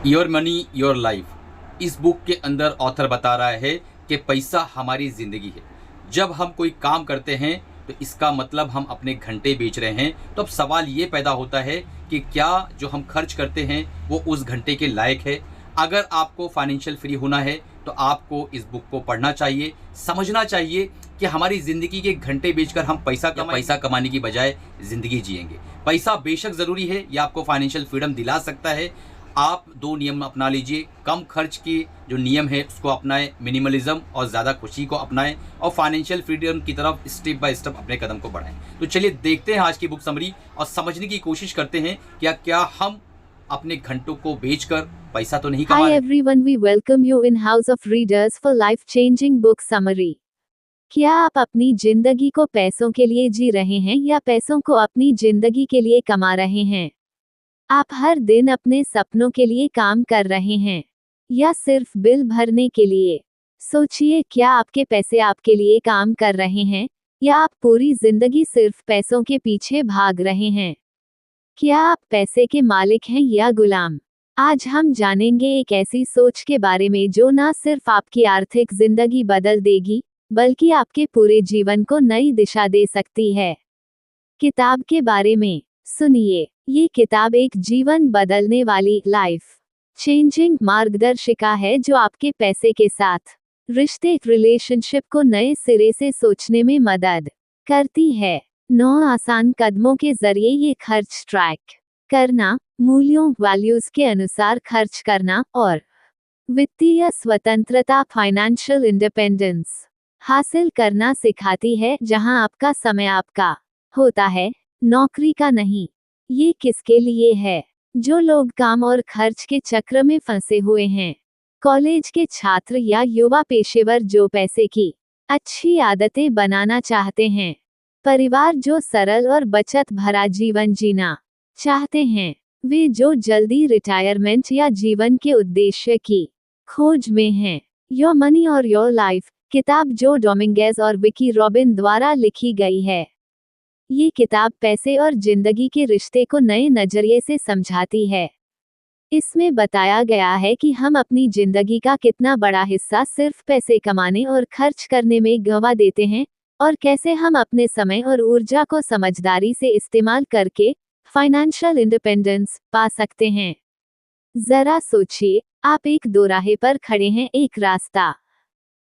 Your money your life. इस book के अंदर ऑथर बता रहा है कि पैसा हमारी ज़िंदगी है। जब हम कोई काम करते हैं तो इसका मतलब हम अपने घंटे बेच रहे हैं। तो अब सवाल ये पैदा होता है कि क्या जो हम खर्च करते हैं वो उस घंटे के लायक है। अगर आपको फाइनेंशियल फ्री होना है तो आपको इस बुक को पढ़ना चाहिए, समझना चाहिए कि हमारी ज़िंदगी के घंटे बेचकर हम पैसा कमाने की बजाय ज़िंदगी जिएंगे। पैसा बेशक ज़रूरी है, यह आपको फाइनेंशियल फ्रीडम दिला सकता है। आप दो नियम अपना लीजिए। कम खर्च की जो नियम है उसको अपनाएं, मिनिमलिज्म और ज़्यादा खुशी को अपनाएं और फाइनेंशियल फ्रीडम की तरफ स्टेप बाय स्टेप अपने कदम को बढ़ाएं। तो चलिए देखते हैं आज की बुक समरी और समझने की कोशिश करते हैं क्या हम अपने घंटों को बेचकर पैसा तो नहीं कमा Hi रहे। everyone, we welcome you in House of Readers for life-changing book summary. क्या आप अपनी जिंदगी को पैसों के लिए जी रहे हैं या पैसों को अपनी जिंदगी के लिए कमा रहे हैं? आप हर दिन अपने सपनों के लिए काम कर रहे हैं या सिर्फ बिल भरने के लिए? सोचिए, क्या आपके पैसे आपके लिए काम कर रहे हैं या आप पूरी जिंदगी सिर्फ पैसों के पीछे भाग रहे हैं? क्या आप पैसे के मालिक हैं या गुलाम? आज हम जानेंगे एक ऐसी सोच के बारे में जो ना सिर्फ आपकी आर्थिक जिंदगी बदल देगी, बल्कि आपके पूरे जीवन को नई दिशा दे सकती है। किताब के बारे में सुनिए। ये किताब एक जीवन बदलने वाली लाइफ चेंजिंग मार्गदर्शिका है जो आपके पैसे के साथ रिलेशनशिप को नए सिरे से सोचने में मदद करती है। 9 आसान कदमों के जरिए ये खर्च ट्रैक करना, मूल्यों वैल्यूज के अनुसार खर्च करना और वित्तीय स्वतंत्रता फाइनेंशियल इंडिपेंडेंस हासिल करना सिखाती है, जहां आपका समय आपका होता है, नौकरी का नहीं। ये किसके लिए है? जो लोग काम और खर्च के चक्र में फंसे हुए हैं। कॉलेज के छात्र या युवा पेशेवर जो पैसे की अच्छी आदतें बनाना चाहते हैं। परिवार जो सरल और बचत भरा जीवन जीना चाहते हैं। वे जो जल्दी रिटायरमेंट या जीवन के उद्देश्य की खोज में हैं। योर मनी और योर लाइफ किताब जो डोमिंगेज और विकी रॉबिन द्वारा लिखी गई है। ये किताब पैसे और जिंदगी के रिश्ते को नए नजरिए से समझाती है। इसमें बताया गया है कि हम अपनी जिंदगी का कितना बड़ा हिस्सा सिर्फ पैसे कमाने और खर्च करने में गंवा देते हैं, और कैसे हम अपने समय और ऊर्जा को समझदारी से इस्तेमाल करके फाइनेंशियल इंडिपेंडेंस पा सकते हैं। जरा सोचिए, आप एक दोराहे पर खड़े हैं। एक रास्ता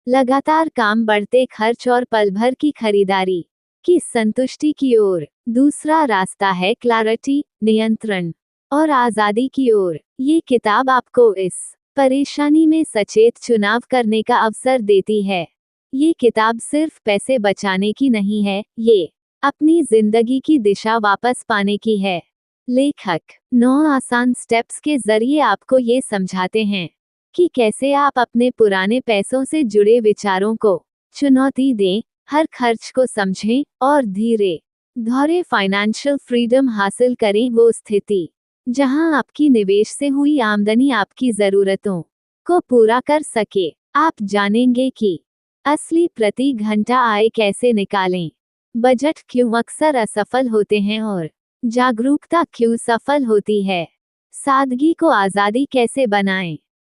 लगातार काम, बढ़ते खर्च और पल भर की खरीदारी की संतुष्टि की ओर। दूसरा रास्ता है क्लैरिटी, नियंत्रण और आजादी की ओर। ये किताब आपको इस परेशानी में सचेत चुनाव करने का अवसर देती है। ये किताब सिर्फ पैसे बचाने की नहीं है, ये अपनी जिंदगी की दिशा वापस पाने की है। लेखक 9 आसान स्टेप्स के जरिए आपको ये समझाते हैं कि कैसे आप अपने पुराने पैसों से जुड़े विचारों को चुनौती दें, हर खर्च को समझें और धीरे धीरे फाइनेंशियल फ्रीडम हासिल करें। वो स्थिति जहां आपकी निवेश से हुई आमदनी आपकी जरूरतों को पूरा कर सके। आप जानेंगे कि असली प्रति घंटा आय कैसे निकालें, बजट क्यों अक्सर असफल होते हैं और जागरूकता क्यों सफल होती है, सादगी को आजादी कैसे बनाएं,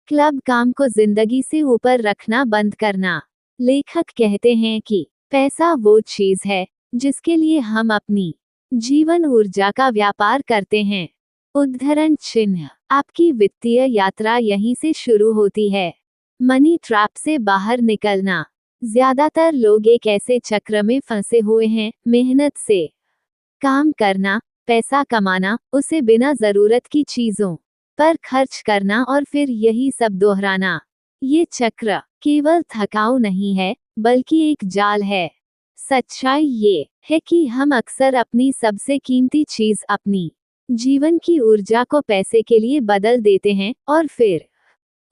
क्लब काम को जिंदगी से ऊपर रखना बंद करना। लेखक कहते हैं कि पैसा वो चीज है जिसके लिए हम अपनी जीवन ऊर्जा का व्यापार करते हैं। उद्धरण चिन्ह। आपकी वित्तीय यात्रा यहीं से शुरू होती है। मनी ट्रैप से बाहर निकलना। ज्यादातर लोग एक ऐसे चक्र में फंसे हुए हैं, मेहनत से काम करना, पैसा कमाना, उसे बिना जरूरत की चीजों पर खर्च करना और फिर यही सब दोहराना। ये चक्र केवल थकाऊ नहीं है, बल्कि एक जाल है। सच्चाई ये है कि हम अक्सर अपनी सबसे कीमती चीज, अपनी जीवन की ऊर्जा को पैसे के लिए बदल देते हैं और फिर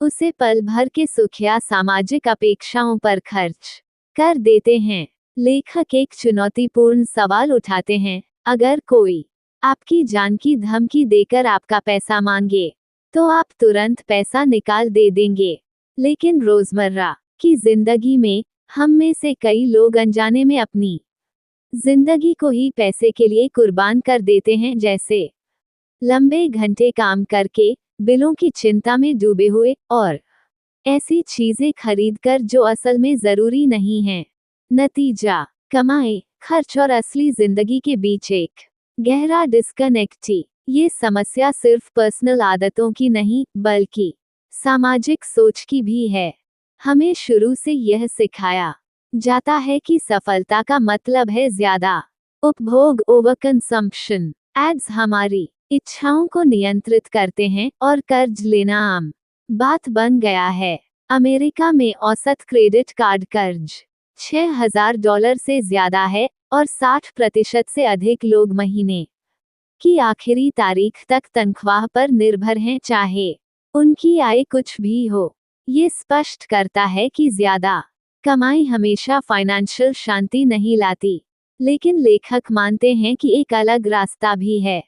उसे पल भर के सुख या सामाजिक अपेक्षाओं पर खर्च कर देते हैं। लेखक एक चुनौतीपूर्ण सवाल उठाते हैं। अगर कोई आपकी जान की धमकी देकर आपका पैसा मांगे, तो आप तुरंत पैसा निकाल दे देंगे। लेकिन रोजमर्रा की जिंदगी में हम में से कई लोग अनजाने में अपनी जिंदगी को ही पैसे के लिए कुर्बान कर देते हैं, जैसे लंबे घंटे काम करके, बिलों की चिंता में डूबे हुए और ऐसी चीजें खरीदकर जो असल में जरूरी नहीं हैं। नतीजा, कमाई, खर्च और असली जिंदगी के बीच एक गहरा डिस्कनेक्ट। ये समस्या सिर्फ पर्सनल आदतों की नहीं बल्कि सामाजिक सोच की भी है। हमें शुरू से यह सिखाया जाता है कि सफलता का मतलब है ज्यादा उपभोग, ओवर कंजम्पशन। एड्स हमारी इच्छाओं को नियंत्रित करते हैं और कर्ज लेना आम बात बन गया है। अमेरिका में औसत क्रेडिट कार्ड कर्ज $6,000 से ज्यादा है और 60% से अधिक लोग महीने की आखिरी तारीख तक तनख्वाह पर निर्भर हैं, चाहे उनकी आय कुछ भी हो। ये स्पष्ट करता है कि ज्यादा कमाई हमेशा फाइनेंशियल शांति नहीं लाती, लेकिन लेखक मानते हैं कि एक अलग रास्ता भी है।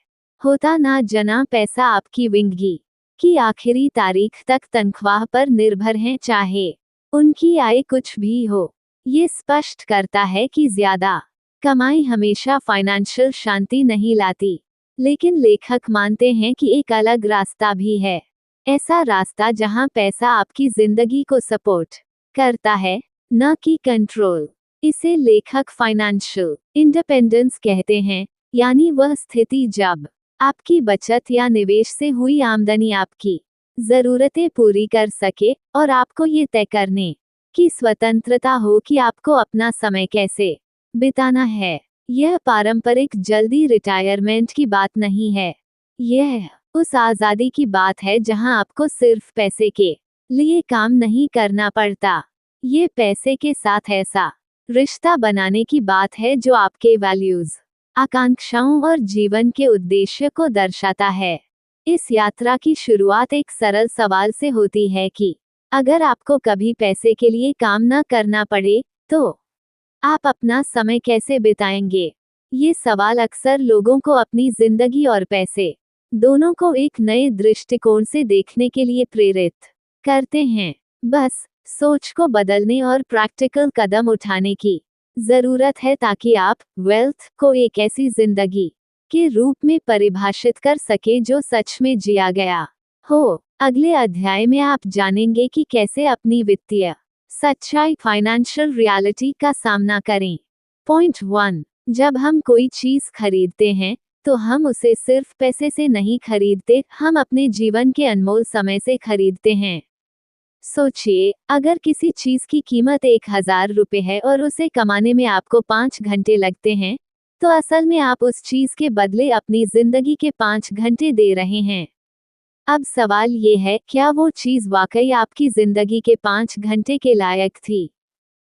होता ना जना पैसा आपकी जिंदगी की आखिरी तारीख तक तनख्वाह पर निर्भर हैं, चाहे उनकी आय कुछ भी हो। ये स्पष्ट करता है कि ज्यादा कमाई हमेशा फाइनेंशियल शांति नहीं लाती, लेकिन लेखक मानते हैं कि एक अलग रास्ता भी है। ऐसा रास्ता जहां पैसा आपकी जिंदगी को सपोर्ट करता है, न कि कंट्रोल। इसे लेखक फाइनेंशियल इंडिपेंडेंस कहते हैं, यानी वह स्थिति जब आपकी बचत या निवेश से हुई आमदनी आपकी जरूरतें पूरी कर सके और आपको ये तय करने की स्वतंत्रता हो कि आपको अपना समय कैसे बिताना है। यह पारंपरिक जल्दी रिटायरमेंट की बात नहीं है। यह उस आज़ादी की बात है जहां आपको सिर्फ पैसे के लिए काम नहीं करना पड़ता। ये पैसे के साथ ऐसा रिश्ता बनाने की बात है जो आपके वैल्यूज, आकांक्षाओं और जीवन के उद्देश्य को दर्शाता है। इस यात्रा की शुरुआत एक सरल सवाल से होती है कि अगर आपको कभी पैसे के लिए काम न करना पड़े, तो आप अपना समय कैसे बिताएंगे? ये सवाल अक्सर लोगों को अपनी जिंदगी और पैसे दोनों को एक नए दृष्टिकोण से देखने के लिए प्रेरित करते हैं। बस सोच को बदलने और प्रैक्टिकल कदम उठाने की जरूरत है ताकि आप वेल्थ को एक ऐसी जिंदगी के रूप में परिभाषित कर सके जो सच में जिया गया हो। अगले अध्याय में आप जानेंगे कि कैसे अपनी वित्तीय सच्चाई, फाइनेंशियल रियलिटी का सामना करें। पॉइंट 1, जब हम कोई चीज खरीदते हैं तो हम उसे सिर्फ पैसे से नहीं खरीदते, हम अपने जीवन के अनमोल समय से खरीदते हैं। सोचिए, अगर किसी चीज की कीमत ₹1,000 है और उसे कमाने में आपको 5 घंटे लगते हैं, तो असल में आप उस चीज के बदले अपनी जिंदगी के 5 घंटे दे रहे हैं। अब सवाल ये है, क्या वो चीज वाकई आपकी जिंदगी के 5 घंटे के लायक थी?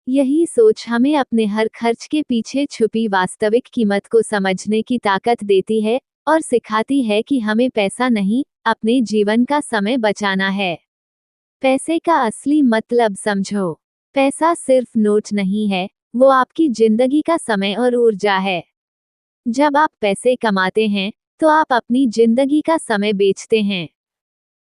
यही सोच हमें अपने हर खर्च के पीछे छुपी वास्तविक कीमत को समझने की ताकत देती है और सिखाती है कि हमें पैसा नहीं, अपने जीवन का समय बचाना है। पैसे का असली मतलब समझो। पैसा सिर्फ नोट नहीं है, वो आपकी जिंदगी का समय और ऊर्जा है। जब आप पैसे कमाते हैं, तो आप अपनी जिंदगी का समय बेचते हैं।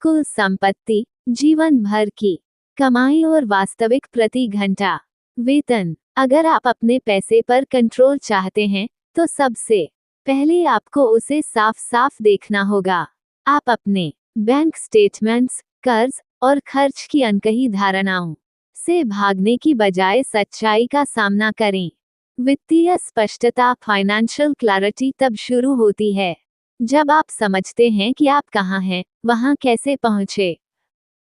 कुल संपत्ति, जीवन भर की कमाई और वास्तविक प्रति घंटा वेतन। अगर आप अपने पैसे पर कंट्रोल चाहते हैं, तो सबसे पहले आपको उसे साफ साफ देखना होगा। आप अपने बैंक स्टेटमेंट्स, कर्ज और खर्च की अनकही धारणाओं से भागने की बजाय सच्चाई का सामना करें। वित्तीय स्पष्टता, फाइनेंशियल क्लैरिटी तब शुरू होती है जब आप समझते हैं कि आप कहाँ हैं, वहाँ कैसे पहुँचे,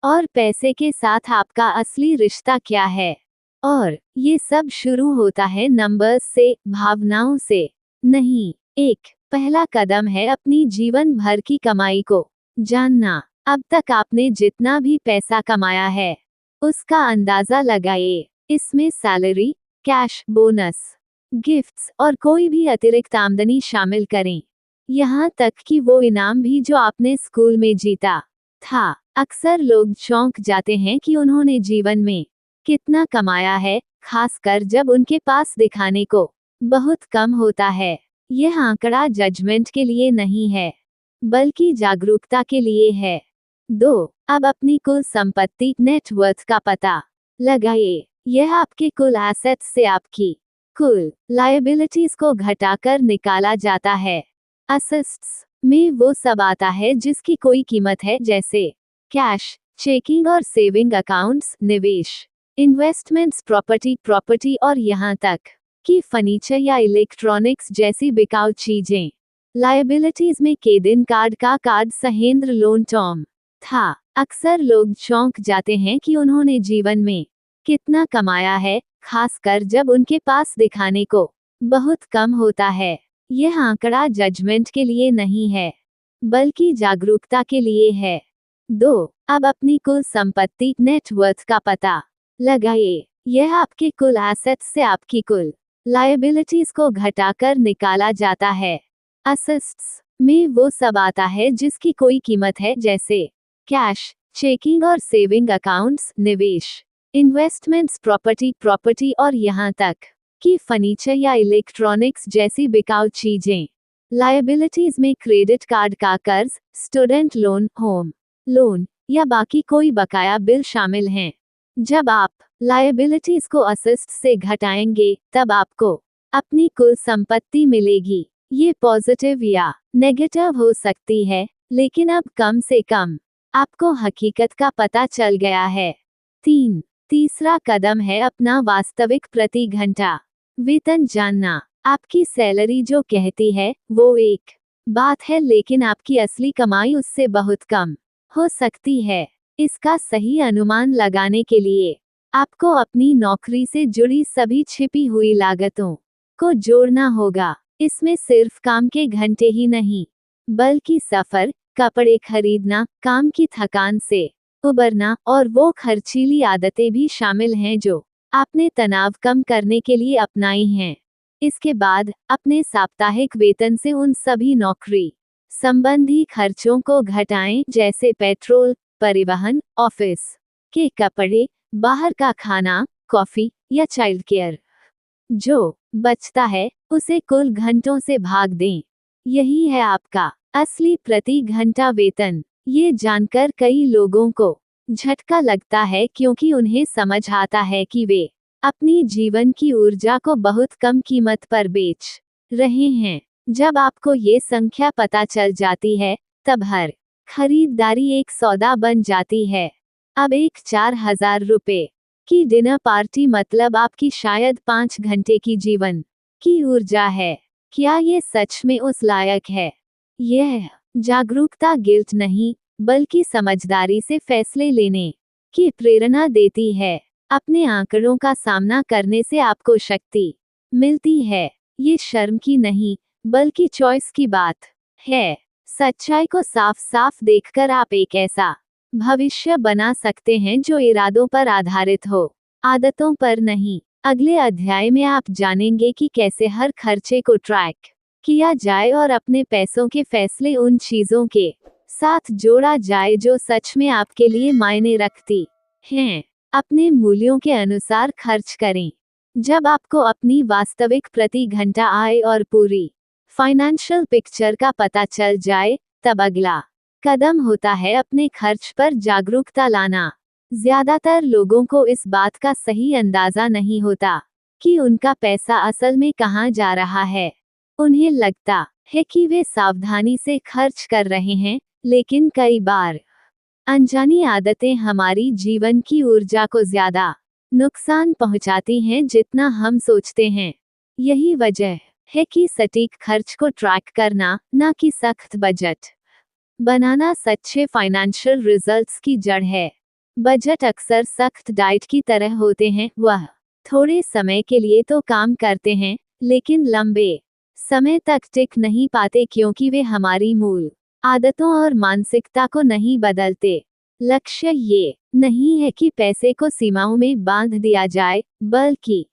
और पैसे के साथ आपका असली रिश्ता क्या है। और ये सब शुरू होता है नंबर्स से, भावनाओं से नहीं। एक पहला कदम है अपनी जीवन भर की कमाई को जानना। अब तक आपने जितना भी पैसा कमाया है, उसका अंदाजा लगाइए। इसमें सैलरी, कैश, बोनस, गिफ्ट्स और कोई भी अतिरिक्त आमदनी शामिल करें। यहाँ तक कि वो इनाम भी जो आपने स्कूल में जीता था। अक्सर लोग चौंक जाते हैं कि उन्होंने जीवन में कितना कमाया है, खासकर जब उनके पास दिखाने को बहुत कम होता है। यह आंकड़ा जजमेंट के लिए नहीं है, बल्कि जागरूकता के लिए है। 2, अब अपनी कुल संपत्ति, नेटवर्थ का पता लगाइए। यह आपके कुल एसेट्स से आपकी कुल लायबिलिटीज को घटाकर निकाला जाता है। असेट्स में वो सब आता है जिसकी कोई कीमत है, जैसे कैश, चेकिंग और सेविंग अकाउंट्स, निवेश, इन्वेस्टमेंट्स, प्रॉपर्टी और यहाँ तक कि फर्नीचर या इलेक्ट्रॉनिक्स जैसी बिकाऊ चीजें। लायबिलिटीज में क्रेडिट कार्ड का कार्ड सहेंद्र लोन टर्म था। अक्सर लोग चौंक जाते हैं कि उन्होंने जीवन में कितना कमाया है, खासकर जब उनके पास दिखाने को बहुत कम होता है। यह आंकड़ा जजमेंट के लिए नहीं है, बल्कि जागरूकता के लिए है। 2. अब अपनी कुल संपत्ति नेटवर्थ का पता लगाइए। यह आपके कुल एसेट्स से आपकी कुल लायबिलिटीज को घटाकर निकाला जाता है। असेट्स में वो सब आता है जिसकी कोई कीमत है, जैसे कैश, चेकिंग और सेविंग अकाउंट्स, निवेश, इन्वेस्टमेंट्स, प्रॉपर्टी और यहाँ तक कि फर्नीचर या इलेक्ट्रॉनिक्स जैसी बिकाऊ चीजें। लायबिलिटीज में क्रेडिट कार्ड का कर्ज, स्टूडेंट लोन, होम लोन या बाकी कोई बकाया बिल शामिल हैं। जब आप लायबिलिटीज को असेट्स से घटाएंगे, तब आपको अपनी कुल संपत्ति मिलेगी। ये पॉजिटिव या नेगेटिव हो सकती है, लेकिन अब कम से कम आपको हकीकत का पता चल गया है। 3. तीसरा कदम है अपना वास्तविक प्रति घंटा वेतन जानना। आपकी सैलरी जो कहती है वो एक बात है, लेकिन आपकी असली कमाई उससे बहुत कम हो सकती है। इसका सही अनुमान लगाने के लिए आपको अपनी नौकरी से जुड़ी सभी छिपी हुई लागतों को जोड़ना होगा। इसमें सिर्फ काम के घंटे ही नहीं, बल्कि सफर, कपड़े खरीदना, काम की थकान से उबरना और वो खर्चीली आदतें भी शामिल हैं जो आपने तनाव कम करने के लिए अपनाई हैं। इसके बाद अपने साप्ताहिक वेतन से उन सभी नौकरी संबंधी खर्चों को घटाएं, जैसे पेट्रोल, परिवहन, ऑफिस के कपड़े, बाहर का खाना, कॉफी या चाइल्ड केयर। जो बचता है उसे कुल घंटों से भाग दें। यही है आपका असली प्रति घंटा वेतन। ये जानकर कई लोगों को झटका लगता है, क्योंकि उन्हें समझ आता है कि वे अपनी जीवन की ऊर्जा को बहुत कम कीमत पर बेच रहे हैं। जब आपको ये संख्या पता चल जाती है, तब हर खरीदारी एक सौदा बन जाती है। अब एक 4,000 रुपए की डिनर पार्टी मतलब आपकी शायद 5 घंटे की जीवन की ऊर्जा है। क्या ये सच में उस लायक है? यह जागरूकता गिल्ट नहीं, बल्कि समझदारी से फैसले लेने की प्रेरणा देती है। अपने आंकड़ों का सामना करने से आपको शक्ति मिलती है। ये शर्म की नहीं, बल्कि चॉइस की बात है। सच्चाई को साफ साफ देखकर आप एक ऐसा भविष्य बना सकते हैं जो इरादों पर आधारित हो, आदतों पर नहीं। अगले अध्याय में आप जानेंगे कि कैसे हर खर्चे को ट्रैक किया जाए और अपने पैसों के फैसले उन चीजों के साथ जोड़ा जाए जो सच में आपके लिए मायने रखती हैं। अपने मूल्यों के अनुसार खर्च करें। जब आपको अपनी वास्तविक प्रति घंटा आय और पूरी फाइनेंशियल पिक्चर का पता चल जाए, तब अगला कदम होता है अपने खर्च पर जागरूकता लाना। ज्यादातर लोगों को इस बात का सही अंदाजा नहीं होता कि उनका पैसा असल में कहाँ जा रहा है। उन्हें लगता है कि वे सावधानी से खर्च कर रहे हैं, लेकिन कई बार अनजानी आदतें हमारी जीवन की ऊर्जा को ज्यादा नुकसान पहुंचाती हैं जितना हम सोचते हैं। यही वजह है कि सटीक खर्च को ट्रैक करना, ना कि सख्त बजट बनाना, सच्चे फाइनेंशियल रिजल्ट्स की जड़ है। बजट अक्सर सख्त डाइट की तरह होते हैं। वह थोड़े समय के लिए तो काम करते हैं, लेकिन लंबे समय तक टिक नहीं पाते, क्योंकि वे हमारी मूल आदतों और मानसिकता को नहीं बदलते। लक्ष्य ये नहीं है कि पैसे को सीमाओं में बांध दिया जाए, बल्कि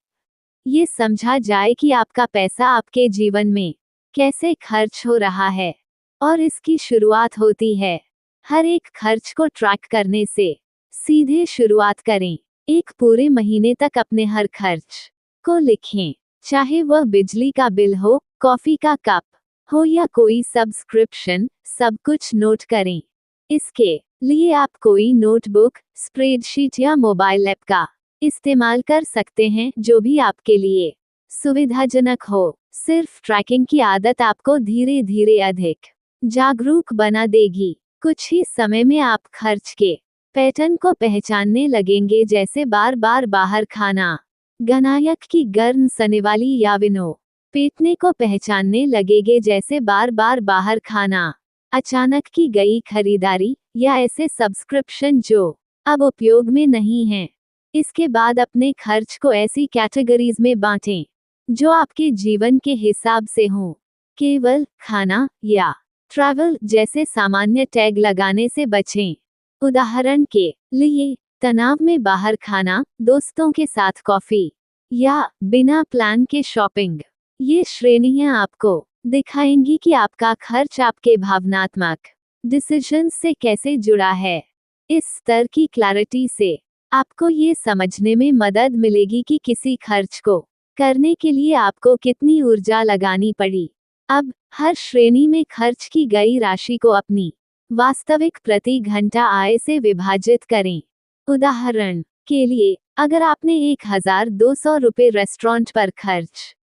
ये समझा जाए कि आपका पैसा आपके जीवन में कैसे खर्च हो रहा है, और इसकी शुरुआत होती है हर एक खर्च को ट्रैक करने से। सीधे शुरुआत करें। एक पूरे महीने तक अपने हर खर्च को लिखें, चाहे वह बिजली का बिल हो, कॉफी का कप हो या कोई सब्सक्रिप्शन, सब कुछ नोट करें। इसके लिए आप कोई नोटबुक, स्प्रेडशीट या मोबाइल ऐप का इस्तेमाल कर सकते हैं, जो भी आपके लिए सुविधाजनक हो। सिर्फ ट्रैकिंग की आदत आपको धीरे धीरे अधिक जागरूक बना देगी। कुछ ही समय में आप खर्च के पैटर्न को पहचानने लगेंगे, जैसे बार बार बाहर खाना, गनायक की गर्म सने वाली या विनो पीटने को पहचानने लगेंगे, जैसे बार बार बाहर खाना, अचानक की गई खरीदारी या ऐसे सब्सक्रिप्शन जो अब उपयोग में नहीं हैं। इसके बाद अपने खर्च को ऐसी कैटेगरीज में बांटें जो आपके जीवन के हिसाब से हों। केवल खाना या ट्रैवल जैसे सामान्य टैग लगाने से बचें। उदाहरण के लिए, तनाव में बाहर खाना, दोस्तों के साथ कॉफी या बिना प्लान के शॉपिंग। ये श्रेणियां आपको दिखाएंगी कि आपका खर्च आपके भावनात्मक डिसीजन से कैसे जुड़ा है। इस स्तर की क्लैरिटी से आपको ये समझने में मदद मिलेगी कि किसी खर्च को करने के लिए आपको कितनी ऊर्जा लगानी पड़ी। अब हर श्रेणी में खर्च की गई राशि को अपनी वास्तविक प्रति घंटा आय से विभाजित करें। उदाहरण के लिए, अगर आपने 1200 रुपये रेस्टोरेंट पर खर्च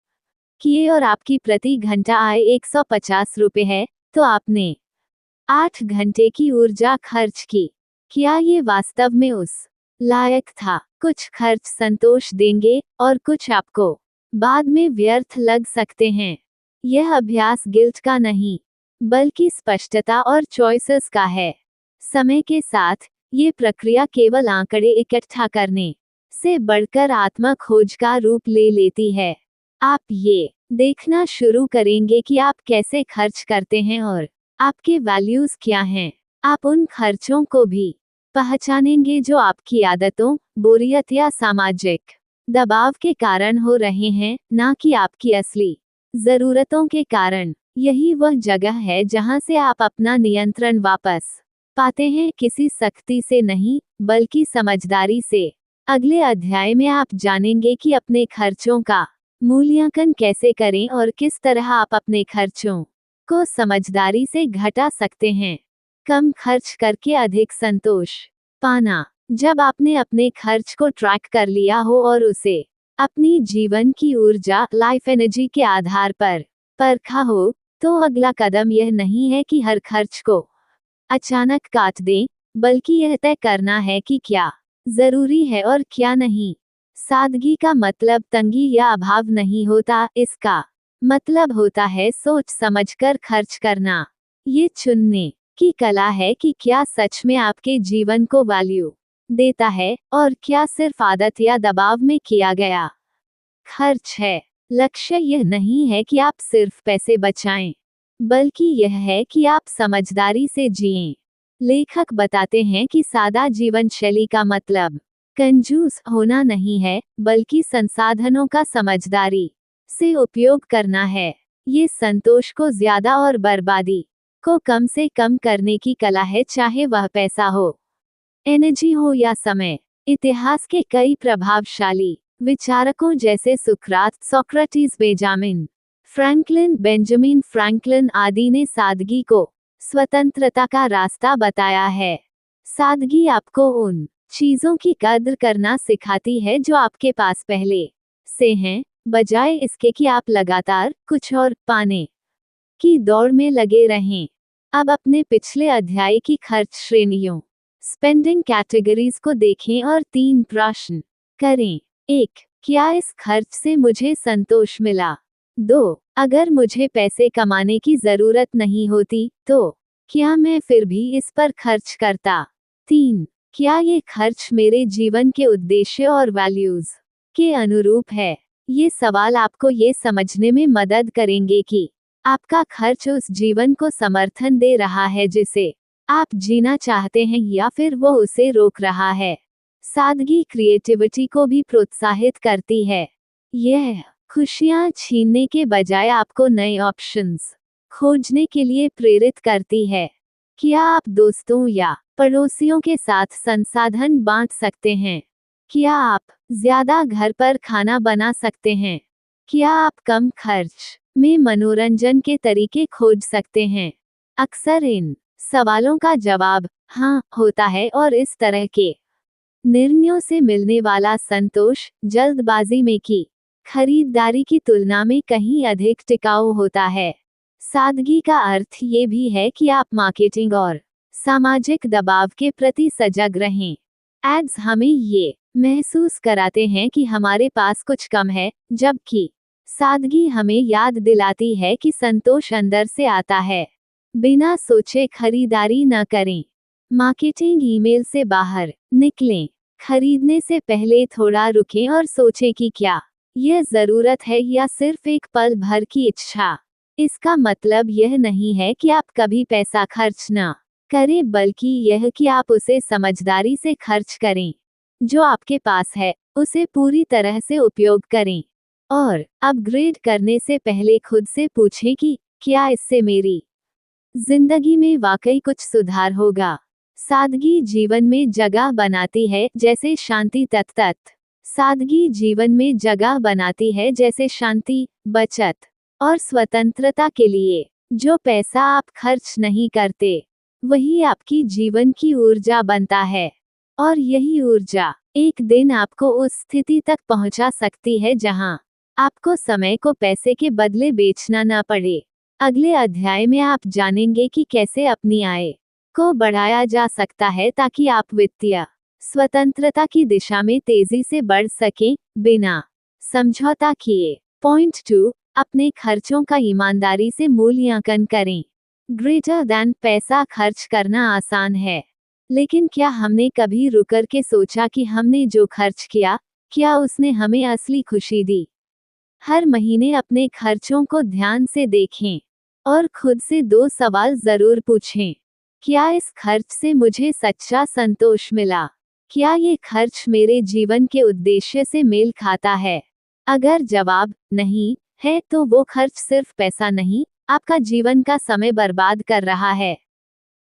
किए और आपकी प्रति घंटा आय 150 रुपये है, तो आपने 8 घंटे की ऊर्जा खर्च की। क्या ये वास्तव में उस लायक था? कुछ खर्च संतोष देंगे और कुछ आपको बाद में व्यर्थ लग सकते हैं। यह अभ्यास गिल्ट का नहीं, बल्कि स्पष्टता और चॉइसेस का है। समय के साथ ये प्रक्रिया केवल आंकड़े इकट्ठा करने से बढ़कर आत्म खोज का रूप ले लेती है। आप ये देखना शुरू करेंगे कि आप कैसे खर्च करते हैं और आपके वैल्यूज क्या हैं। आप उन खर्चों को भी पहचानेंगे जो आपकी आदतों, बोरियत या सामाजिक दबाव के कारण हो रहे हैं, ना कि आपकी असली जरूरतों के कारण। यही वह जगह है जहां से आप अपना नियंत्रण वापस पाते हैं, किसी सख्ती से नहीं, बल्कि समझदारी से। अगले अध्याय में आप जानेंगे कि अपने खर्चों का मूल्यांकन कैसे करें और किस तरह आप अपने खर्चों को समझदारी से घटा सकते हैं। कम खर्च करके अधिक संतोष पाना। जब आपने अपने खर्च को ट्रैक कर लिया हो और उसे अपनी जीवन की ऊर्जा, लाइफ एनर्जी के आधार पर परखा हो, तो अगला कदम यह नहीं है कि हर खर्च को अचानक काट दें, बल्कि यह तय करना है कि क्या जरूरी है और क्या नहीं। सादगी का मतलब तंगी या अभाव नहीं होता, इसका मतलब होता है सोच समझकर खर्च करना। ये चुनने की कला है कि क्या सच में आपके जीवन को वैल्यू देता है और क्या सिर्फ आदत या दबाव में किया गया खर्च है। लक्ष्य यह नहीं है कि आप सिर्फ पैसे बचाएं, बल्कि यह है कि आप समझदारी से जिएं। लेखक बताते हैं कि सादा जीवन शैली का मतलब कंजूस होना नहीं है, बल्कि संसाधनों का समझदारी से उपयोग करना है। ये संतोष को ज्यादा और बर्बादी को कम से कम करने की कला है, चाहे वह पैसा हो, एनर्जी हो या समय। इतिहास के कई प्रभावशाली विचारकों जैसे सुकरात, सोक्रेटिस, बेंजामिन फ्रैंकलिन आदि ने सादगी को स्वतंत्रता का रास्ता बताया है। सादगी आपको उन चीजों की कद्र करना सिखाती है जो आपके पास पहले से हैं, बजाय इसके कि आप लगातार कुछ और पाने की दौड़ में लगे रहें। अब अपने पिछले अध्याय की खर्च श्रेणियों, स्पेंडिंग कैटेगरीज को देखें और 3 प्रश्न करें। 1. क्या इस खर्च से मुझे संतोष मिला? 2. अगर मुझे पैसे कमाने की जरूरत नहीं होती, तो क्या मैं फिर भी इस पर खर्च करता? 3. क्या ये खर्च मेरे जीवन के उद्देश्य और वैल्यूज के अनुरूप है? ये सवाल आपको ये समझने में मदद करेंगे कि आपका खर्च उस जीवन को समर्थन दे रहा है जिसे आप जीना चाहते हैं, या फिर वो उसे रोक रहा है। सादगी क्रिएटिविटी को भी प्रोत्साहित करती है। यह खुशियां छीनने के बजाय आपको नए ऑप्शंस खोजने के लिए प्रेरित करती है। क्या आप दोस्तों या पड़ोसियों के साथ संसाधन बांट सकते हैं? क्या आप ज्यादा घर पर खाना बना सकते हैं? क्या आप कम खर्च में मनोरंजन के तरीके खोज सकते हैं? अक्सर इन सवालों का जवाब हाँ होता है, और इस तरह के निर्णयों से मिलने वाला संतोष जल्दबाजी में की खरीदारी की तुलना में कहीं अधिक टिकाऊ होता है। सादगी का अर्थ ये भी है कि आप मार्केटिंग और सामाजिक दबाव के प्रति सजग रहें। एड्स हमें ये महसूस कराते हैं कि हमारे पास कुछ कम है, जबकि सादगी हमें याद दिलाती है कि संतोष अंदर से आता है। बिना सोचे खरीदारी न करें। मार्केटिंग ईमेल से बाहर निकलें। खरीदने से पहले थोड़ा रुकें और सोचें कि क्या यह ज़रूरत है या सिर्फ एक पल भर की इच्छा। इसका मतलब यह नहीं है कि आप कभी पैसा खर्च न करें, बल्कि यह कि आप उसे समझदारी से खर्च करें। जो आपके पास है, उसे पूरी तरह से उपयोग करें। और अपग्रेड करने से पहले खुद से पूछें कि क्या इससे मेरी जिंदगी में वाकई कुछ सुधार होगा। सादगी जीवन में जगह बनाती है जैसे शांति तत्त। सादगी जीवन में जगह बनाती है जैसे शांति, बचत और स्वतंत्रता के लिए। जो पैसा आप खर्च नहीं करते, वही आपकी जीवन की ऊर्जा बनता है। और यही ऊर्जा एक दिन आपको उस स्थिति तक पहुंचा सकती है जहां आपको समय को पैसे के बदले बेचना न पड़े। अगले अध्याय में आप जानेंगे कि कैसे अपनी आय को बढ़ाया जा सकता है ताकि आप वित्तीय स्वतंत्रता की दिशा में तेजी से बढ़ सकें, बिना समझौता किए। पॉइंट 2, अपने खर्चों का ईमानदारी से मूल्यांकन करें। ग्रेटर देन पैसा खर्च करना आसान है, लेकिन क्या हमने कभी रुकर के सोचा कि हमने जो खर्च किया, क्या उसने हमें असली खुशी दी? हर महीने अपने खर्चों को ध्यान से देखें और खुद से 2 सवाल जरूर पूछें। क्या इस खर्च से मुझे सच्चा संतोष मिला? क्या ये खर्च मेरे जीवन के उद्देश्य से मेल खाता है? अगर जवाब नहीं है, तो वो खर्च सिर्फ पैसा नहीं, आपका जीवन का समय बर्बाद कर रहा है।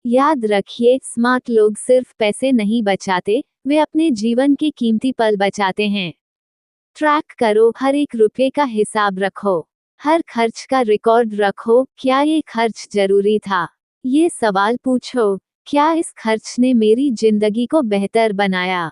याद रखिए, स्मार्ट लोग सिर्फ पैसे नहीं बचाते, वे अपने जीवन के कीमती पल बचाते हैं। ट्रैक करो, हर एक रुपये का हिसाब रखो, हर खर्च का रिकॉर्ड रखो। क्या ये खर्च जरूरी था? ये सवाल पूछो, क्या इस खर्च ने मेरी जिंदगी को बेहतर बनाया?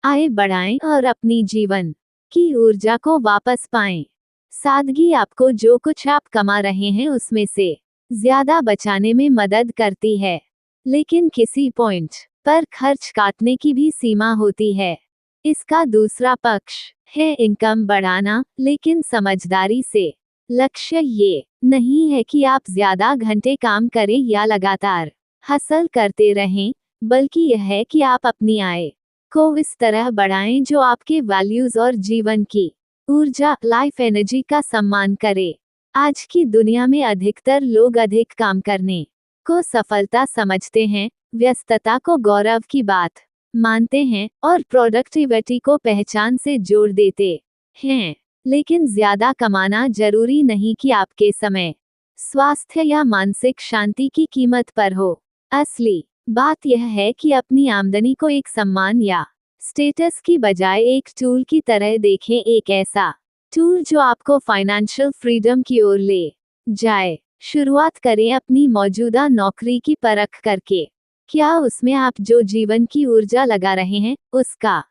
आय बढ़ाएं और अपनी जीवन की ऊर्जा को वापस पाएं। सादगी आपको जो कुछ आप कमा रहे हैं उसमें से ज्यादा बचाने में मदद करती है, लेकिन किसी पॉइंट पर खर्च काटने की भी सीमा होती है। इसका दूसरा पक्ष है इनकम बढ़ाना, लेकिन समझदारी से। लक्ष्य ये नहीं है कि आप ज्यादा घंटे काम करें या लगातार हसल करते रहें, बल्कि यह है कि आप अपनी आय को इस तरह बढ़ाएं जो आपके वैल्यूज और जीवन की ऊर्जा, लाइफ एनर्जी का सम्मान करे। आज की दुनिया में अधिकतर लोग अधिक काम करने को सफलता समझते हैं, व्यस्तता को गौरव की बात मानते हैं और प्रोडक्टिविटी को पहचान से जोड़ देते हैं। लेकिन ज्यादा कमाना जरूरी नहीं कि आपके समय, स्वास्थ्य या मानसिक शांति की कीमत पर हो। असली बात यह है कि अपनी आमदनी को एक सम्मान या स्टेटस की बजाय एक टूल की तरह देखें, एक ऐसा टूल जो आपको फाइनेंशियल फ्रीडम की ओर ले जाए। शुरुआत करें अपनी मौजूदा नौकरी की परख करके। क्या उसमें आप जो जीवन की ऊर्जा लगा रहे हैं, उसका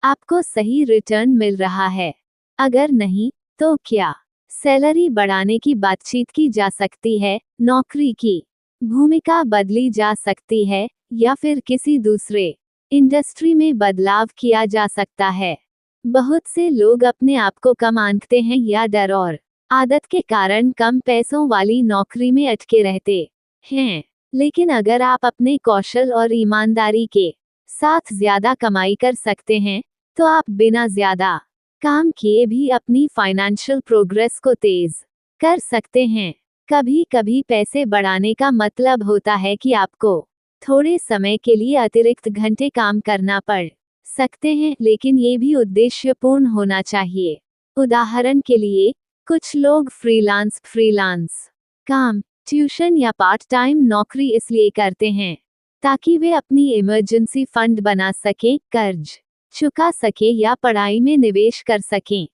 आपको सही रिटर्न मिल रहा है? अगर नहीं, तो क्या सैलरी बढ़ाने की बातचीत की जा सकती है, नौकरी की भूमिका बदली जा सकती है, या फिर किसी दूसरे इंडस्ट्री में बदलाव किया जा सकता है? बहुत से लोग अपने आप को कम आंकते हैं या डर और आदत के कारण कम पैसों वाली नौकरी में अटके रहते हैं। लेकिन अगर आप अपने कौशल और ईमानदारी के साथ ज्यादा कमाई कर सकते हैं, तो आप बिना ज्यादा काम किए भी अपनी फाइनेंशियल प्रोग्रेस को तेज कर सकते हैं। कभी कभी पैसे बढ़ाने का मतलब होता है कि आपको थोड़े समय के लिए अतिरिक्त घंटे काम करना पड़ सकते हैं, लेकिन ये भी उद्देश्यपूर्ण होना चाहिए। उदाहरण के लिए, कुछ लोग फ्रीलांस काम, ट्यूशन या पार्ट टाइम नौकरी इसलिए करते हैं ताकि वे अपनी इमरजेंसी फंड बना सकें, कर्ज चुका सकें या पढ़ाई में निवेश कर सकें।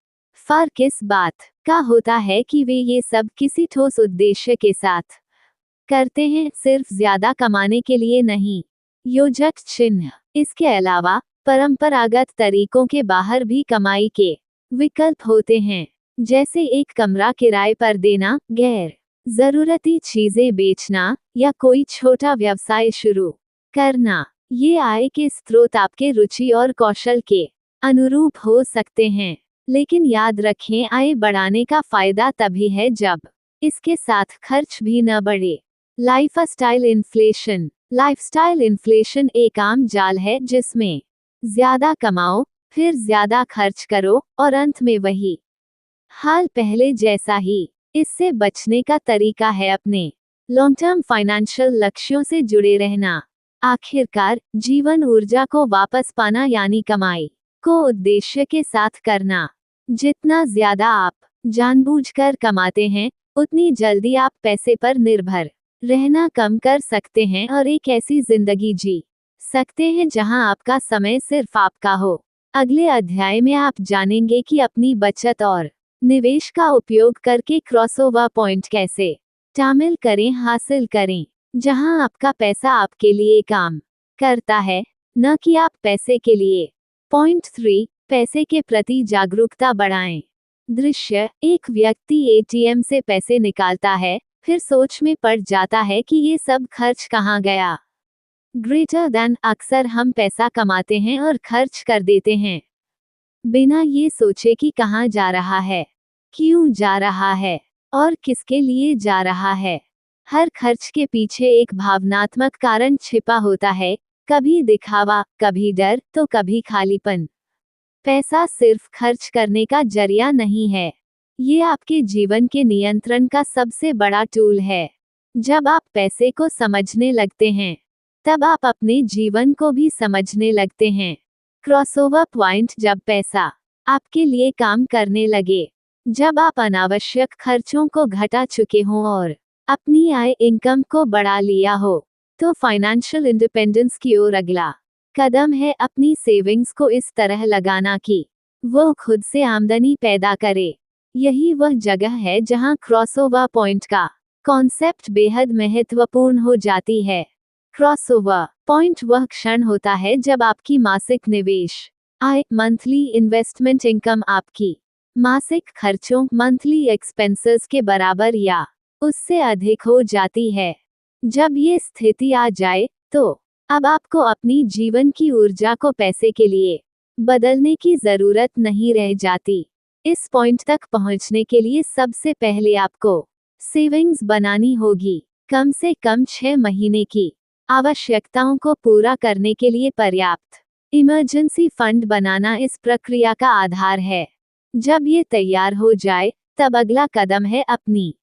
फर्क इस बात का होता है कि वे ये सब किसी ठोस उद्देश्य के साथ करते हैं, सिर्फ ज्यादा कमाने के लिए नहीं। योजक चिन्ह। इसके अलावा परंपरागत तरीकों के बाहर भी कमाई के विकल्प होते हैं, जैसे एक कमरा किराए पर देना, गैर जरूरती चीजें बेचना या कोई छोटा व्यवसाय शुरू करना। ये आय के स्रोत आपके रुचि और कौशल के अनुरूप हो सकते हैं, लेकिन याद रखें, आय बढ़ाने का फायदा तभी है जब इसके साथ खर्च भी न बढ़े। लाइफस्टाइल इन्फ्लेशन एक आम जाल है जिसमें ज्यादा कमाओ, फिर ज्यादा खर्च करो और अंत में वही हाल पहले जैसा ही। इससे बचने का तरीका है अपने लॉन्ग टर्म फाइनेंशियल लक्ष्यों से जुड़े रहना। आखिरकार, जीवन ऊर्जा को वापस पाना यानी कमाई को उद्देश्य के साथ करना। जितना ज्यादा आप जानबूझकर कमाते हैं, उतनी जल्दी आप पैसे पर निर्भर रहना कम कर सकते हैं और एक ऐसी जिंदगी जी सकते हैं जहां आपका समय सिर्फ आपका हो। अगले अध्याय में आप जानेंगे कि अपनी बचत और निवेश का उपयोग करके क्रॉसओवर पॉइंट कैसे हासिल करें, जहां आपका पैसा आपके लिए काम करता है, न कि आप पैसे के लिए। पॉइंट 3, पैसे के प्रति जागरूकता बढ़ाएं। दृश्य: एक व्यक्ति एटीएम से पैसे निकालता है, फिर सोच में पड़ जाता है कि ये सब खर्च कहाँ गया। ग्रेटर देन: अक्सर हम पैसा कमाते हैं और खर्च कर देते हैं बिना ये सोचे कि कहाँ जा रहा है, क्यों जा रहा है और किसके लिए जा रहा है। हर खर्च के पीछे एक भावनात्मक कारण छिपा होता है, कभी दिखावा, कभी डर, तो कभी खालीपन। पैसा सिर्फ खर्च करने का जरिया नहीं है, ये आपके जीवन के नियंत्रण का सबसे बड़ा टूल है। जब आप पैसे को समझने लगते हैं, तब आप अपने जीवन को भी समझने लगते हैं। क्रॉसओवर पॉइंट: जब पैसा आपके लिए काम करने लगे, जब आप अनावश्यक खर्चों को घटा चुके हों और अपनी आय इनकम को बढ़ा लिया हो, तो फाइनेंशियल इंडिपेंडेंस की ओर अगला कदम है अपनी सेविंग्स को इस तरह लगाना कि वो खुद से आमदनी पैदा करे। यही वह जगह है जहां क्रॉसओवर पॉइंट का कॉन्सेप्ट बेहद महत्वपूर्ण हो जाती है। क्रॉसओवर पॉइंट वह क्षण होता है जब आपकी मासिक निवेश आय मंथली इन्वेस्टमेंट इनकम आपकी मासिक खर्चों मंथली एक्सपेंसेस के बराबर या उससे अधिक हो जाती है। जब ये स्थिति आ जाए, तो अब आपको अपनी जीवन की ऊर्जा को पैसे के लिए बदलने की जरूरत नहीं रह जाती। इस पॉइंट तक पहुंचने के लिए सबसे पहले आपको सेविंग्स बनानी होगी, कम से कम 6 महीने की आवश्यकताओं को पूरा करने के लिए पर्याप्त इमरजेंसी फंड बनाना इस प्रक्रिया का आधार है। जब ये तैयार हो जाए, तब अगला कदम है अपनी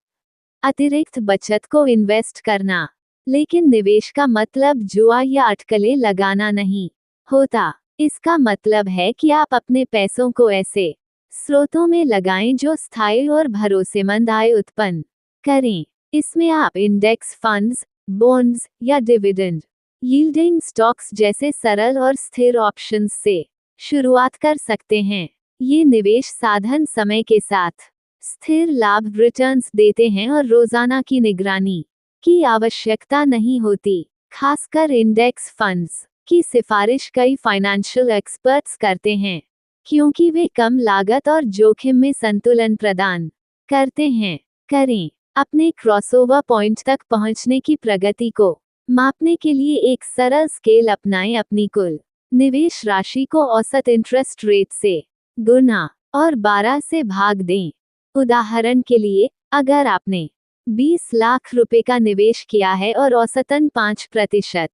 अतिरिक्त बचत को इन्वेस्ट करना। लेकिन निवेश का मतलब जुआ या अटकलें लगाना नहीं होता। इसका मतलब है कि आप अपने पैसों को ऐसे स्रोतों में लगाएं जो स्थायी और भरोसेमंद आय उत्पन्न करें। इसमें आप इंडेक्स फंड्स, बॉन्ड्स या डिविडेंड यील्डिंग स्टॉक्स जैसे सरल और स्थिर ऑप्शंस से शुरुआत कर सकते हैं। ये निवेश साधन समय के साथ स्थिर लाभ रिटर्न्स देते हैं और रोजाना की निगरानी की आवश्यकता नहीं होती। खासकर इंडेक्स फंड्स की सिफारिश कई फाइनेंशियल एक्सपर्ट्स करते हैं, क्योंकि वे कम लागत और जोखिम में संतुलन प्रदान करते हैं। करें। अपने क्रॉसओवर पॉइंट तक पहुंचने की प्रगति को मापने के लिए एक सरल स्केल अपनाएं। अपनी कुल निवेश राशि को औसत इंटरेस्ट रेट से गुना और 12 से भाग दें। उदाहरण के लिए, अगर आपने 20 लाख रुपए का निवेश किया है और औसतन 5%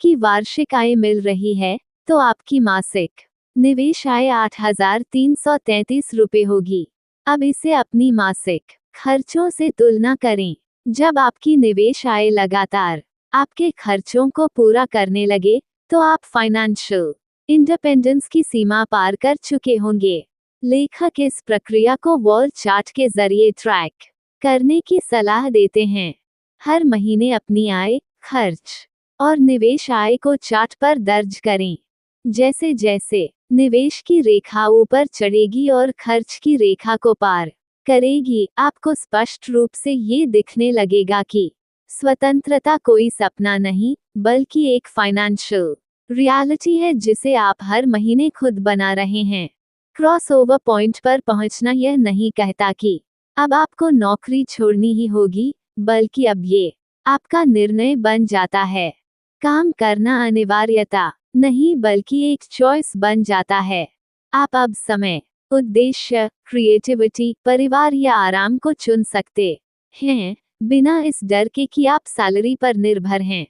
की वार्षिक आय मिल रही है, तो आपकी मासिक निवेश आय 8,333 रुपए होगी। अब इसे अपनी मासिक खर्चों से तुलना करें। जब आपकी निवेश आय लगातार आपके खर्चों को पूरा करने लगे, तो आप फाइनेंशियल इंडिपेंडेंस की सीमा पार कर चुके होंगे। लेखक इस प्रक्रिया को वॉल चार्ट के जरिए ट्रैक करने की सलाह देते हैं। हर महीने अपनी आय, खर्च और निवेश आय को चार्ट पर दर्ज करें। जैसे जैसे निवेश की रेखा ऊपर चढ़ेगी और खर्च की रेखा को पार करेगी, आपको स्पष्ट रूप से ये दिखने लगेगा कि स्वतंत्रता कोई सपना नहीं, बल्कि एक फाइनेंशियल रियलिटी है जिसे आप हर महीने खुद बना रहे हैं। क्रॉसओवर पॉइंट पर पहुंचना यह नहीं कहता कि अब आपको नौकरी छोड़नी ही होगी बल्कि अब ये आपका निर्णय बन जाता है। काम करना अनिवार्यता नहीं बल्कि एक चॉइस बन जाता है। आप अब समय, उद्देश्य, क्रिएटिविटी, परिवार या आराम को चुन सकते हैं, बिना इस डर के कि आप सैलरी पर निर्भर हैं।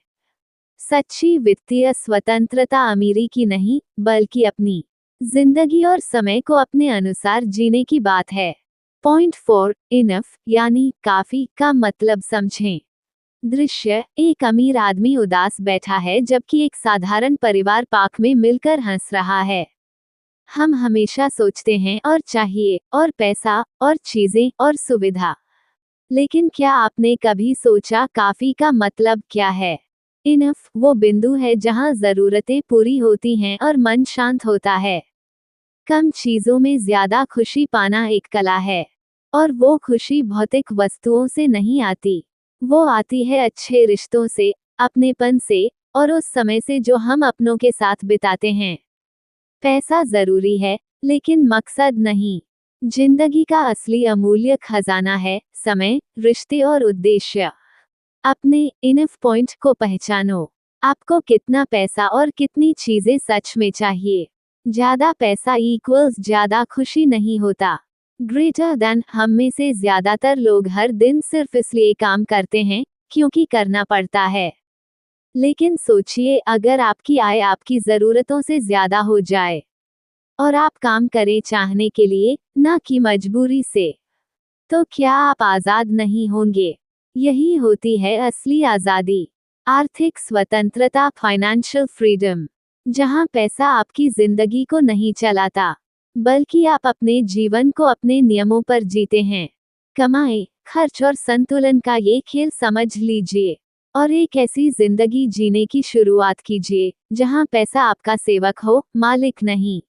सच्ची वित्तीय स्वतंत्रता अमीरी की नहीं, बल्कि अपनी जिंदगी और समय को अपने अनुसार जीने की बात है। पॉइंट 4, इनफ यानी काफी का मतलब समझें। दृश्य, एक अमीर आदमी उदास बैठा है जबकि एक साधारण परिवार पार्क में मिलकर हंस रहा है। हम हमेशा सोचते हैं और चाहिए, और पैसा, और चीजें, और सुविधा। लेकिन क्या आपने कभी सोचा काफी का मतलब क्या है? इनफ वो बिंदु है जहां जरूरतें पूरी होती हैं और मन शांत होता है। कम चीजों में ज्यादा खुशी पाना एक कला है। और वो खुशी भौतिक वस्तुओं से नहीं आती। वो आती है अच्छे रिश्तों से, अपनेपन से, और उस समय से जो हम अपनों के साथ बिताते हैं। पैसा जरूरी है, लेकिन मकसद नहीं। जिंदगी का असली अमूल्य खजाना है समय, रिश्ते और उद्देश्य। अपने इनफ पॉइंट को पहचानो। आपको कितना पैसा और कितनी चीजें सच में चाहिए। ज्यादा पैसा इक्वल्स ज्यादा खुशी नहीं होता। ग्रेटर देन हम में से ज्यादातर लोग हर दिन सिर्फ इसलिए काम करते हैं क्योंकि करना पड़ता है। लेकिन सोचिए अगर आपकी आय आपकी जरूरतों से ज्यादा हो जाए और आप काम करें चाहने के लिए, ना कि मजबूरी से, तो क्या आप आजाद नहीं होंगे? यही होती है असली आजादी। आर्थिक स्वतंत्रता, फाइनेंशियल फ्रीडम, जहां पैसा आपकी जिंदगी को नहीं चलाता, बल्कि आप अपने जीवन को अपने नियमों पर जीते हैं। कमाई, खर्च और संतुलन का ये खेल समझ लीजिए और एक ऐसी जिंदगी जीने की शुरुआत कीजिए जहां पैसा आपका सेवक हो, मालिक नहीं।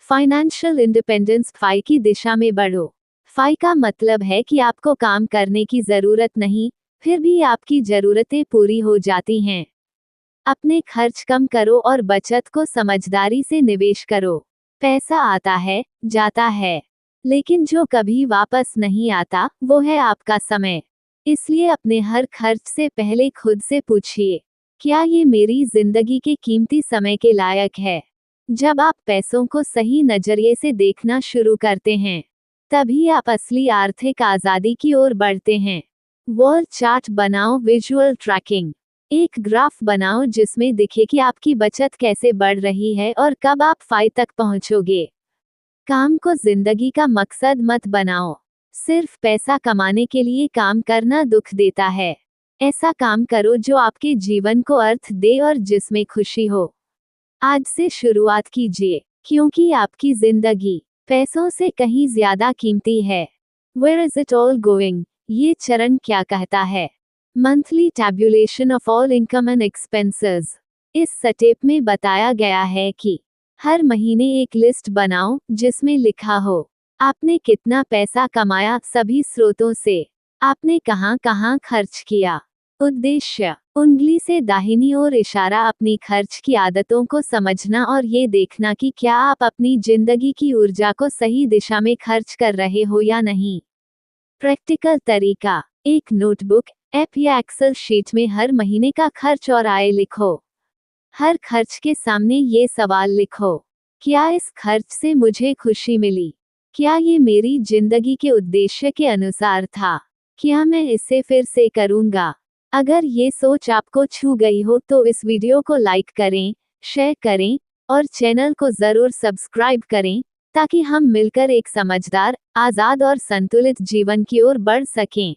फाइनेंशियल इंडिपेंडेंस, फाई की दिशा में बढ़ो। फाई का मतलब है कि आपको काम करने की जरूरत नहीं, फिर भी आपकी जरूरतें पूरी हो जाती हैं। अपने खर्च कम करो और बचत को समझदारी से निवेश करो। पैसा आता है, जाता है, लेकिन जो कभी वापस नहीं आता वो है आपका समय। इसलिए अपने हर खर्च से पहले खुद से पूछिए, क्या ये मेरी जिंदगी के कीमती समय के लायक है? जब आप पैसों को सही नजरिए से देखना शुरू करते हैं, तभी आप असली आर्थिक आजादी की ओर बढ़ते हैं। वर्ल्ड चार्ट बनाओ, विजुअल ट्रैकिंग। एक ग्राफ बनाओ जिसमें दिखे कि आपकी बचत कैसे बढ़ रही है और कब आप फाई तक पहुंचोगे। काम को जिंदगी का मकसद मत बनाओ। सिर्फ पैसा कमाने के लिए काम करना दुख देता है। ऐसा काम करो जो आपके जीवन को अर्थ दे और जिसमें खुशी हो। आज से शुरुआत कीजिए, क्योंकि आपकी जिंदगी पैसों से कहीं ज्यादा कीमती है। Where is it all going? ये चरण क्या कहता है? Monthly tabulation of all income and expenses. इस स्टेप में बताया गया है कि हर महीने एक लिस्ट बनाओ जिसमें लिखा हो आपने कितना पैसा कमाया सभी स्रोतों से, आपने कहां कहां खर्च किया। उद्देश्य, उंगली से दाहिनी ओर इशारा अपनी खर्च की आदतों को समझना और ये देखना कि क्या आप अपनी जिंदगी की ऊर्जा को सही दिशा में खर्च कर रहे हो या नहीं। प्रैक्टिकल तरीका, एक नोटबुक, ऐप या एक्सेल शीट में हर महीने का खर्च और आय लिखो। हर खर्च के सामने ये सवाल लिखो, क्या इस खर्च से मुझे खुशी मिली? क्या ये मेरी जिंदगी के उद्देश्य के अनुसार था? क्या मैं इसे फिर से करूंगा? अगर ये सोच आपको छू गई हो तो इस वीडियो को लाइक करें, शेयर करें और चैनल को जरूर सब्सक्राइब करें ताकि हम मिलकर एक समझदार, आजाद और संतुलित जीवन की ओर बढ़ सकें।